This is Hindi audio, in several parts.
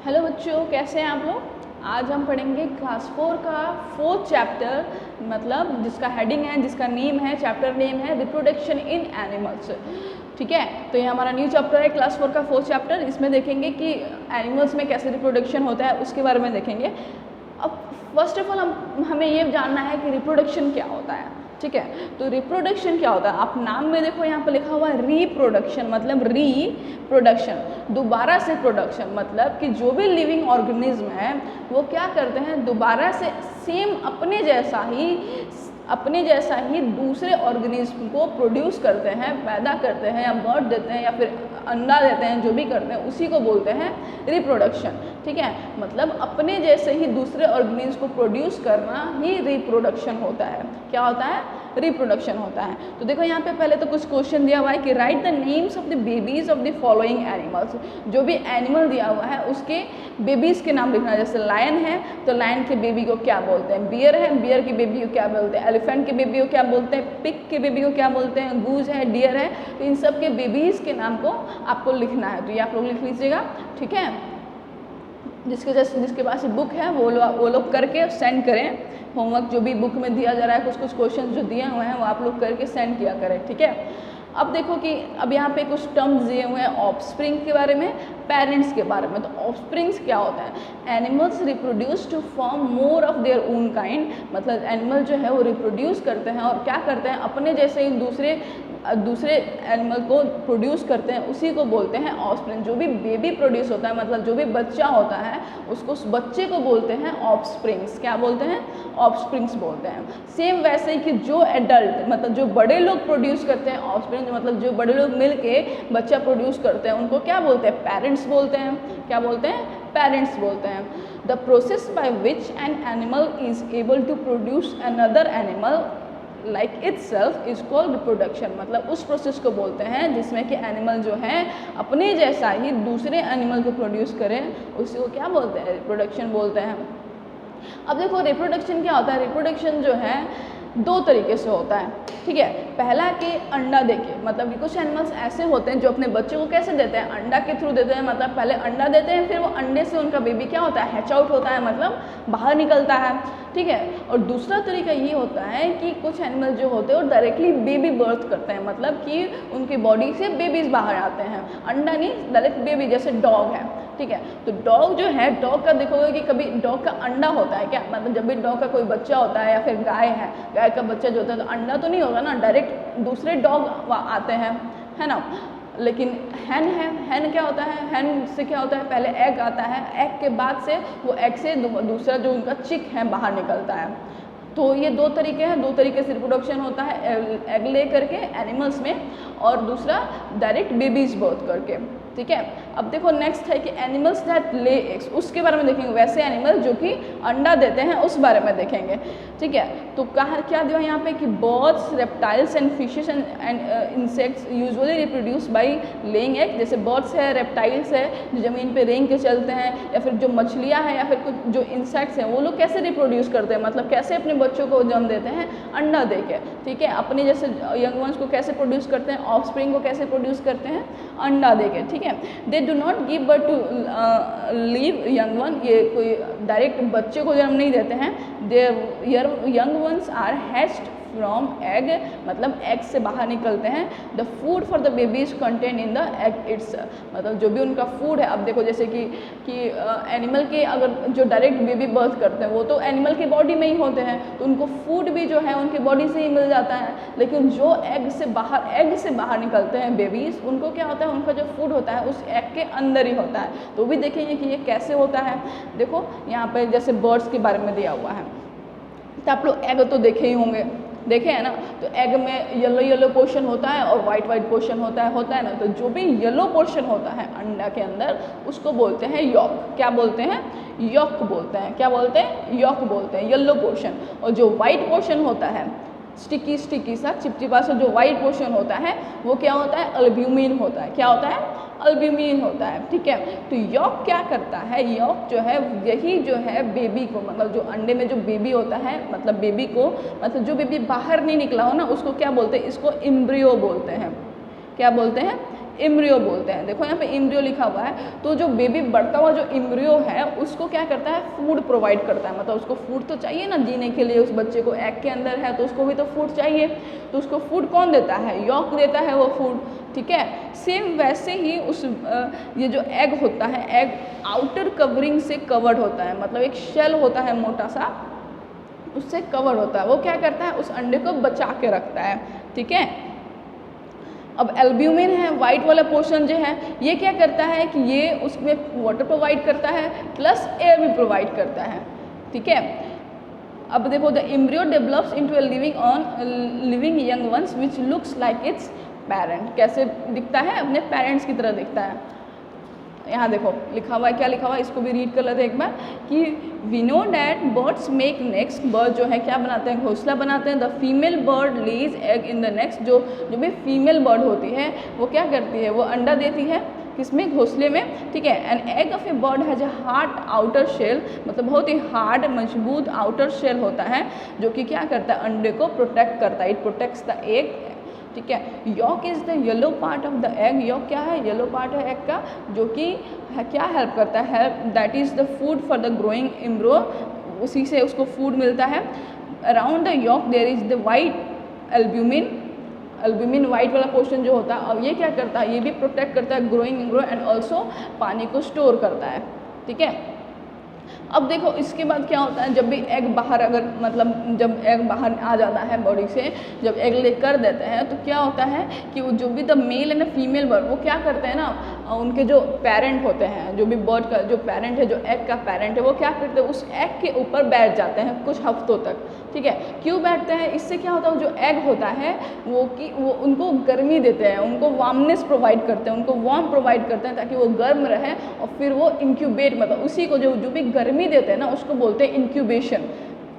हेलो बच्चों, कैसे हैं आप लोग। आज हम पढ़ेंगे क्लास 4 का 4th चैप्टर, मतलब जिसका हेडिंग है, जिसका नेम है, चैप्टर नेम है रिप्रोडक्शन इन एनिमल्स। ठीक है, तो ये हमारा न्यू चैप्टर है क्लास 4 का 4th चैप्टर। इसमें देखेंगे कि एनिमल्स में कैसे रिप्रोडक्शन होता है, उसके बारे में देखेंगे। अब फर्स्ट ऑफ ऑल हमें ये जानना है कि रिप्रोडक्शन क्या होता है। ठीक है, तो रिप्रोडक्शन क्या होता है, आप नाम में देखो यहाँ पे लिखा हुआ है रिप्रोडक्शन, मतलब रिप्रोडक्शन, दोबारा से प्रोडक्शन, मतलब कि जो भी लिविंग ऑर्गेनिज्म है वो क्या करते हैं, दोबारा से सेम अपने जैसा ही दूसरे ऑर्गेनिज्म को प्रोड्यूस करते हैं, पैदा करते हैं, या बर्थ देते हैं, या फिर अंडा देते हैं, जो भी करते हैं उसी को बोलते हैं रिप्रोडक्शन। ठीक है, मतलब अपने जैसे ही दूसरे ऑर्गेनिज्म को प्रोड्यूस करना ही रिप्रोडक्शन होता है। क्या होता है, रिप्रोडक्शन होता है। तो देखो यहाँ पे पहले तो कुछ क्वेश्चन दिया हुआ है कि right the names of the babies of the following animals. जो भी एनिमल दिया हुआ है उसके बेबीज के नाम लिखना है। जैसे लायन है तो लायन के बेबी को क्या बोलते हैं, बियर है, बियर के बेबी को क्या बोलते हैं, एलिफेंट के बेबी को क्या बोलते हैं, पिग के बेबी को क्या बोलते हैं, गूज है, डियर है। तो इन सब के बेबीज के नाम को आपको लिखना है, तो ये आप लोग लिख लीजिएगा। ठीक है, जिसके पास बुक है वो लोग करके सेंड करें। होमवर्क जो भी बुक में दिया जा रहा है, कुछ क्वेश्चन जो दिए हुए हैं वो आप लोग करके सेंड किया करें। ठीक है, अब देखो कि अब यहाँ पे कुछ टर्म्स दिए हुए हैं ऑफस्प्रिंग के बारे में, पेरेंट्स के बारे में। तो ऑफस्प्रिंग्स क्या होता है, animals reproduce to form more of their own kind, मतलब एनिमल जो है वो रिप्रोड्यूस करते हैं और क्या करते हैं, अपने जैसे ही दूसरे एनिमल को प्रोड्यूस करते हैं, उसी को बोलते हैं ऑफस्प्रिंग। जो भी बेबी प्रोड्यूस होता है, मतलब जो भी बच्चा होता है, उसको उस बच्चे को बोलते हैं ऑफस्प्रिंग्स। क्या बोलते हैं, ऑफस्प्रिंग्स बोलते हैं। सेम वैसे ही कि जो एडल्ट, मतलब जो बड़े लोग प्रोड्यूस करते हैं ऑफस्प्रिंग, मतलब जो बड़े लोग मिल के बच्चा प्रोड्यूस करते हैं, उनको क्या बोलते हैं, पेरेंट्स बोलते हैं। क्या बोलते हैं, पेरेंट्स बोलते हैं। The process by which an animal is able to produce another animal like itself is called reproduction, मतलब उस प्रोसेस को बोलते हैं जिसमें कि एनिमल जो है अपने जैसा ही दूसरे एनिमल को प्रोड्यूस करें, उसी को क्या बोलते हैं, रिप्रोडक्शन बोलते हैं। अब देखो रिप्रोडक्शन क्या होता है, रिप्रोडक्शन जो है दो तरीके से होता है। ठीक है, पहला कि अंडा देके, मतलब कि कुछ एनिमल्स ऐसे होते हैं जो अपने बच्चे को कैसे देते हैं, अंडा के थ्रू देते हैं। मतलब पहले अंडा देते हैं, फिर वो अंडे से उनका बेबी क्या होता है, हैच आउट होता है, मतलब बाहर निकलता है। ठीक है, और दूसरा तरीका ये होता है कि कुछ एनिमल जो होते हैं वो डायरेक्टली बेबी बर्थ करते हैं, मतलब कि उनकी बॉडी से बेबीज बाहर आते हैं, अंडा नहीं, डायरेक्ट बेबी। जैसे डॉग है, ठीक है, तो डॉग जो है, डॉग का देखोगे कि कभी डॉग का अंडा होता है क्या, मतलब जब भी डॉग का कोई बच्चा होता है, या फिर गाय है, गाय का बच्चा जो होता है तो अंडा तो नहीं होगा ना, डायरेक्ट दूसरे डॉग आते हैं, है ना। लेकिन हैन है, हैन क्या होता है, हैन से क्या होता है, पहले एग आता है, एग के बाद से वो एग से दूसरा जो उनका चिक है बाहर निकलता है। तो ये दो तरीके हैं, दो तरीके से रिप्रोडक्शन होता है, एग ले करके एनिमल्स में, और दूसरा डायरेक्ट बेबीज बर्थ करके। ठीक है, अब देखो नेक्स्ट है कि एनिमल्स दैट ले एग्स, उसके बारे में देखेंगे। वैसे एनिमल जो कि अंडा देते हैं उस बारे में देखेंगे। ठीक है, तो कहा क्या दिया यहाँ पे कि birds, reptiles and fishes and insects usually reproduce by laying egg. जैसे बर्ड्स है, रेप्टाइल्स है जो ज़मीन पे रेंग के चलते हैं, या फिर जो मछलियाँ हैं, या फिर कुछ जो इंसेक्ट्स हैं, वो लोग कैसे रिप्रोड्यूस करते हैं, मतलब कैसे अपने बच्चों को जन्म देते हैं, अंडा दे के। ठीक है, अपने जैसे यंग वंस को कैसे प्रोड्यूस करते हैं, ऑफस्प्रिंग को कैसे प्रोड्यूस करते हैं, अंडा दे के। ठीक है, they do not give birth to live young one, ये कोई डायरेक्ट बच्चे को जन्म नहीं देते हैं। They young ones are hatched from egg, मतलब एग से बाहर निकलते हैं। The food for the babies contain in the egg it's, मतलब जो भी उनका फूड है। अब देखो जैसे कि एनिमल के अगर जो डायरेक्ट बेबी बर्थ करते हैं वो तो एनिमल की बॉडी में ही होते हैं, तो उनको फूड भी जो है उनकी बॉडी से ही मिल जाता है। लेकिन जो एग से बाहर निकलते हैं बेबीज, उनको क्या होता है, उनका जो फूड होता है उस एग के अंदर ही होता है। तो भी देखेंगे कि ये कैसे होता है। देखो यहाँ पे जैसे बर्ड्स के बारे में दिया हुआ है, तो आप लोग एग तो देखे ही होंगे, देखे हैं ना। तो एग में येलो पोर्शन होता है और वाइट पोर्शन होता है ना। तो जो भी येलो पोर्शन होता है अंडा के अंदर, उसको बोलते हैं यॉक। क्या बोलते हैं, यॉक बोलते हैं। क्या बोलते हैं, यॉक बोलते हैं, येलो पोर्शन। और जो वाइट पोर्शन होता है, स्टिकी सा चिपचिपा सा जो वाइट पोर्शन होता है, वो क्या होता है, अल्ब्यूमिन होता है। क्या होता है, अल्ब्यूमिन होता है। ठीक है, तो यॉक क्या करता है, यॉक जो है यही जो है बेबी को, मतलब जो अंडे में जो बेबी होता है, मतलब बेबी को, मतलब जो बेबी बाहर नहीं निकला हो ना, उसको क्या बोलते हैं, इसको एम्ब्रियो बोलते हैं। क्या बोलते हैं, एम्ब्रियो बोलते हैं। देखो यहाँ पे एम्ब्रियो लिखा हुआ है, तो जो बेबी बढ़ता हुआ जो एम्ब्रियो है उसको क्या करता है, फूड प्रोवाइड करता है। मतलब उसको फूड तो चाहिए ना जीने के लिए, उस बच्चे को एग के अंदर है तो उसको भी तो फूड चाहिए, तो उसको फूड कौन देता है, यॉक देता है वो फूड, ठीक है। सेम वैसे ही उस ये जो एग होता है, एग आउटर कवरिंग से कवर्ड होता है, मतलब एक शेल होता है मोटा सा, उससे कवर होता है। वो क्या करता है, उस अंडे को बचा के रखता है, ठीक है। अब एल्ब्यूमिन है, वाइट वाला पोर्शन जो है, ये क्या करता है कि ये उसमें वाटर प्रोवाइड करता है प्लस एयर भी प्रोवाइड करता है, ठीक है। अब देखो, the embryo develops into a living young ones which looks like it's parent. कैसे दिखता है, अपने पेरेंट्स की तरह दिखता है। यहाँ देखो लिखा हुआ है, क्या लिखा हुआ है, इसको भी रीड कर लेते हैं एक बार कि we know that birds make nests, bird जो है क्या बनाते हैं, घोंसला बनाते हैं। The female bird lays egg in the nest, जो भी फीमेल बर्ड होती है वो क्या करती है, वो अंडा देती है किसमें, घोंसले में, ठीक है। An egg of a bird has a hard outer shell, मतलब बहुत ही हार्ड मजबूत आउटर शेल होता है जो कि क्या करता है, अंडे को प्रोटेक्ट करता है, इट प्रोटेक्ट्स द एग, ठीक है। Yolk is the yellow part of the egg, yolk क्या है, येलो पार्ट है एग का, जो कि क्या हेल्प करता है, that is the food for the growing embryo, उसी से उसको फूड मिलता है। Around the yolk there is the white albumin, albumin white वाला पोर्शन जो होता है, अब ये क्या करता है, ये भी प्रोटेक्ट करता है ग्रोइंग एम्ब्रियो एंड ऑल्सो पानी को स्टोर करता है, ठीक है। अब देखो इसके बाद क्या होता है, जब भी एग बाहर, अगर मतलब जब एग बाहर आ जाता है बॉडी से, जब एग ले कर देते हैं तो क्या होता है कि वो जो भी the male and female bird, वो क्या करते हैं ना, उनके जो पेरेंट होते हैं, जो भी बर्ड का जो पेरेंट है, जो एग का पेरेंट है, वो क्या करते हैं, उस एग के ऊपर बैठ जाते हैं कुछ हफ्तों तक, ठीक है। क्यों बैठते हैं, इससे क्या होता है, जो एग होता है वो उनको गर्मी देते हैं, उनको वार्मनेस प्रोवाइड करते हैं, उनको वार्म प्रोवाइड करते हैं ताकि वो गर्म रहे, और फिर वो इंक्यूबेट, मतलब उसी को जो भी गर्मी देते हैं ना उसको बोलते हैं इंक्यूबेशन,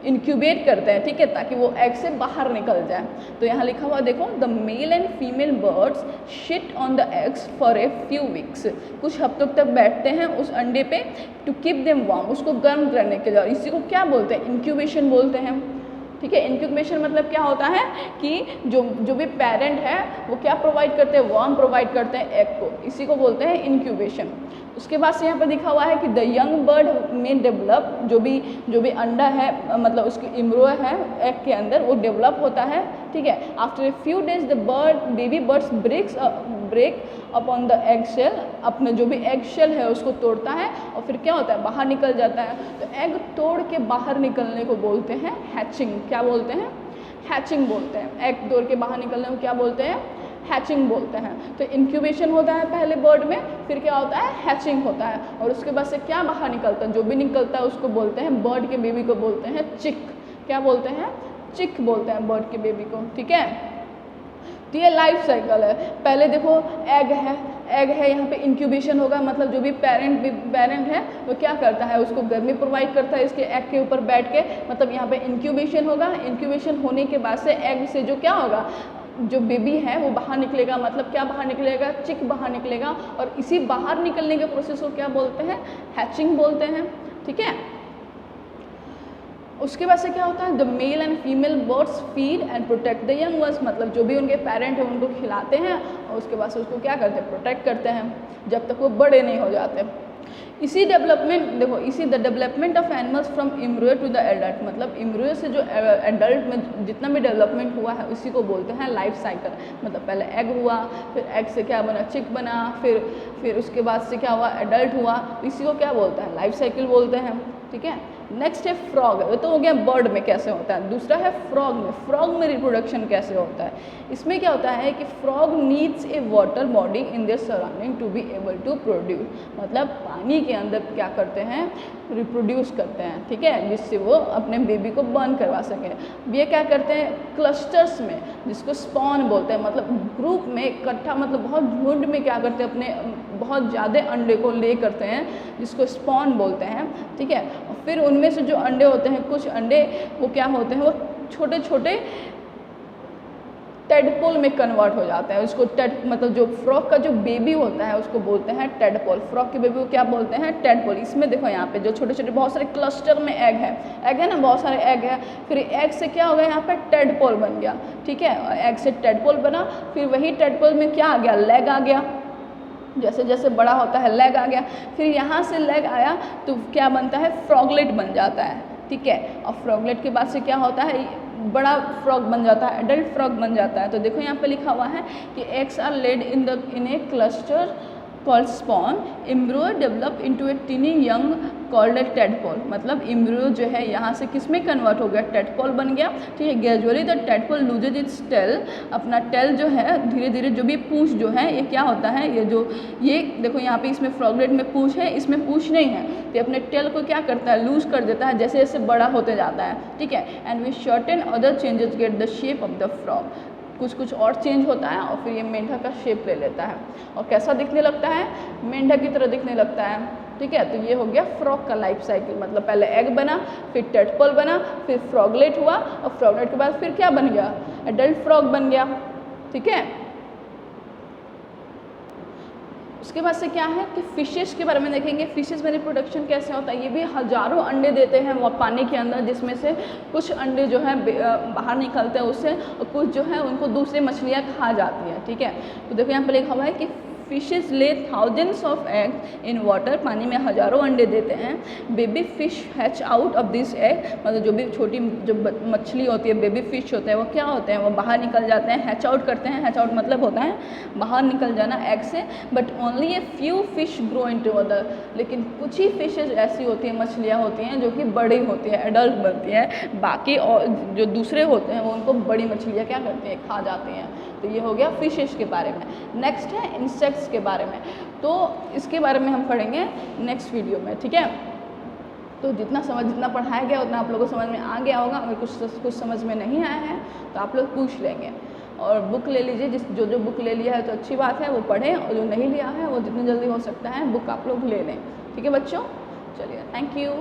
इंक्यूबेट करते हैं, ठीक है, ताकि वो एग से बाहर निकल जाए। तो यहाँ लिखा हुआ देखो, the male and female birds shit on the eggs for a few weeks, कुछ हफ्तों तक बैठते हैं उस अंडे पे, टू कीप देम वार्म, उसको गर्म करने के लिए। इसी को क्या बोलते हैं, इंक्यूबेशन बोलते हैं, ठीक है। इंक्यूबेशन मतलब क्या होता है कि जो भी पेरेंट है वो क्या प्रोवाइड करते हैं, वार्म प्रोवाइड करते हैं एग को, इसी को बोलते हैं इंक्यूबेशन। उसके बाद से यहाँ पर लिखा हुआ है कि द यंग बर्ड में डेवलप, जो भी अंडा है, मतलब उसकी एम्ब्रियो है एग के अंदर, वो डेवलप होता है, ठीक है। After a few days the baby birds break upon the egg shell, अपने जो भी एग शेल है उसको तोड़ता है और फिर क्या होता है, बाहर निकल जाता है। तो एग तोड़ के बाहर निकलने को बोलते हैं हैचिंग, क्या बोलते हैं, हैचिंग बोलते हैं। एग तोड़ के बाहर निकलने को क्या बोलते हैं, हैचिंग बोलते हैं। तो इंक्यूबेशन होता है पहले बर्ड में, फिर क्या होता है, हैचिंग होता है, और उसके बाद से क्या बाहर निकलता है, जो भी निकलता है उसको बोलते हैं, बर्ड के बेबी को बोलते हैं चिक, क्या बोलते हैं, चिक बोलते हैं बर्ड के बेबी को, ठीक है। तो ये लाइफ साइकिल है। पहले देखो एग है यहाँ पे इंक्यूबेशन होगा, मतलब जो भी पेरेंट है वो क्या करता है, उसको गर्मी प्रोवाइड करता है इसके एग के ऊपर बैठ के, मतलब यहाँ पे इंक्यूबेशन होगा। इंक्यूबेशन होने के बाद से एग से जो क्या होगा, जो बेबी है वो बाहर निकलेगा, मतलब क्या बाहर निकलेगा, चिक बाहर निकलेगा, और इसी बाहर निकलने के प्रोसेस को क्या बोलते हैं, हैचिंग बोलते हैं, ठीक है। उसके बाद से क्या होता है, the male and female birds feed and protect the young ones, मतलब जो भी उनके पेरेंट हैं उनको खिलाते हैं और उसके बाद से उसको क्या करते हैं, प्रोटेक्ट करते हैं जब तक वो बड़े नहीं हो जाते। इसी डेवलपमेंट, देखो इसी the development of animals from embryo to the adult, मतलब एम्ब्रियो से जो एडल्ट में जितना भी डेवलपमेंट हुआ है उसी को बोलते हैं लाइफ साइकिल। मतलब पहले एग हुआ, फिर एग से क्या बना, चिक बना, फिर उसके बाद से क्या हुआ, एडल्ट हुआ, इसी को क्या बोलते हैं, लाइफ साइकिल बोलते हैं, ठीक है। नेक्स्ट है फ्रॉग, तो हो गया बर्ड में कैसे होता है। दूसरा है फ्रॉग में, फ्रॉग में रिप्रोडक्शन कैसे होता है। इसमें क्या होता है कि frog needs a water body in their surrounding to be able to produce, मतलब पानी के अंदर क्या करते हैं, रिप्रोड्यूस करते हैं, ठीक है, जिससे वो अपने बेबी को बर्न करवा सकें। ये क्या करते हैं, क्लस्टर्स में, जिसको स्पॉन बोलते हैं, मतलब ग्रुप में इकट्ठा, मतलब बहुत झुंड में क्या करते हैं, अपने बहुत ज़्यादा अंडे को ले करते हैं, जिसको स्पॉन बोलते हैं, ठीक है। और फिर उनमें से जो अंडे होते हैं, कुछ अंडे वो क्या होते हैं, वो छोटे छोटे टेडपोल में कन्वर्ट हो जाते हैं। उसको मतलब जो फ्रॉग का जो बेबी होता है उसको बोलते हैं टेडपोल, फ्रॉग के बेबी को क्या बोलते हैं, टेडपोल। इसमें देखो यहाँ पे जो छोटे छोटे बहुत सारे क्लस्टर में एग है ना, बहुत सारे एग है, फिर एग से क्या हो गया, यहाँ पे टेडपोल बन गया, ठीक है। एग से टेडपोल बना, फिर वही टेडपोल में क्या आ गया, लेग आ गया, जैसे जैसे बड़ा होता है लेग आ गया, फिर यहाँ से लेग आया तो क्या बनता है, फ्रॉगलेट बन जाता है, ठीक है। और फ्रॉगलेट के बाद से क्या होता है, बड़ा फ्रॉग बन जाता है, एडल्ट फ्रॉग बन जाता है। तो देखो यहाँ पे लिखा हुआ है कि eggs are laid in a cluster called spawn, embryo develop into a tiny young called a tadpole. मतलब एम्ब्रियो जो है यहाँ से किस में कन्वर्ट हो गया, टेडपोल बन गया, ठीक है। Gradually the tadpole loses its tail, अपना टेल जो है धीरे धीरे, जो भी पूंछ जो है ये क्या होता है, ये देखो यहाँ पे इसमें फ्रॉगलेट में पूंछ है, इसमें पूंछ नहीं है, तो अपने टेल को क्या करता है, लूज कर देता है जैसे जैसे बड़ा होते जाता है, ठीक है। And we shorten other changes get the shape of the frog, कुछ कुछ और चेंज होता है और फिर ये मेंढक का शेप ले लेता है और कैसा दिखने लगता है, मेंढक की तरह दिखने लगता है, ठीक है। तो ये हो गया फ्रॉग का लाइफ साइकिल, मतलब पहले एग बना, फिर टेडपोल बना, फिर फ्रॉगलेट हुआ और फ्रॉगलेट के बाद फिर क्या बन गया, एडल्ट फ्रॉग बन गया, ठीक है। उसके बाद से क्या है कि फिशेस के बारे में देखेंगे, फिशेस में रिप्रोडक्शन कैसे होता है। ये भी हज़ारों अंडे देते हैं वो पानी के अंदर, जिसमें से कुछ अंडे जो है बाहर निकलते हैं उससे, और कुछ जो है उनको दूसरी मछलियाँ खा जाती हैं, ठीक है। तो देखो यहाँ पे लिखा हुआ है कि फिशेस ले thousands of egg in water, पानी में हज़ारों अंडे देते हैं। Baby fish hatch out of this egg, मतलब जो भी छोटी जो मछली होती है, बेबी फिश होते हैं, वो क्या होते हैं, वो बाहर निकल जाते हैं, हैच आउट करते हैं। हैच आउट मतलब होता है बाहर निकल जाना एग से। But only a few fish grow into other, लेकिन कुछ ही फिशेज ऐसी होती हैं, मछलियाँ होती हैं जो कि बड़ी होती हैं, एडल्ट बनती हैं, बाकी और जो दूसरे होते हैं वो उनको बड़ी मछलियाँ क्या करती हैं, खा जाती हैं। तो ये हो गया फिशेस के बारे में। नेक्स्ट है इंसेक्ट्स के बारे में, तो इसके बारे में हम पढ़ेंगे नेक्स्ट वीडियो में, ठीक है। तो जितना पढ़ाया गया उतना आप लोगों को समझ में आ गया होगा। अगर कुछ समझ में नहीं आया है तो आप लोग पूछ लेंगे, और बुक ले लीजिए, जो बुक ले लिया है तो अच्छी बात है, वो पढ़ें, और जो नहीं लिया है वो जितनी जल्दी हो सकता है बुक आप लोग ले लें, ठीक है बच्चों। चलिए, थैंक यू।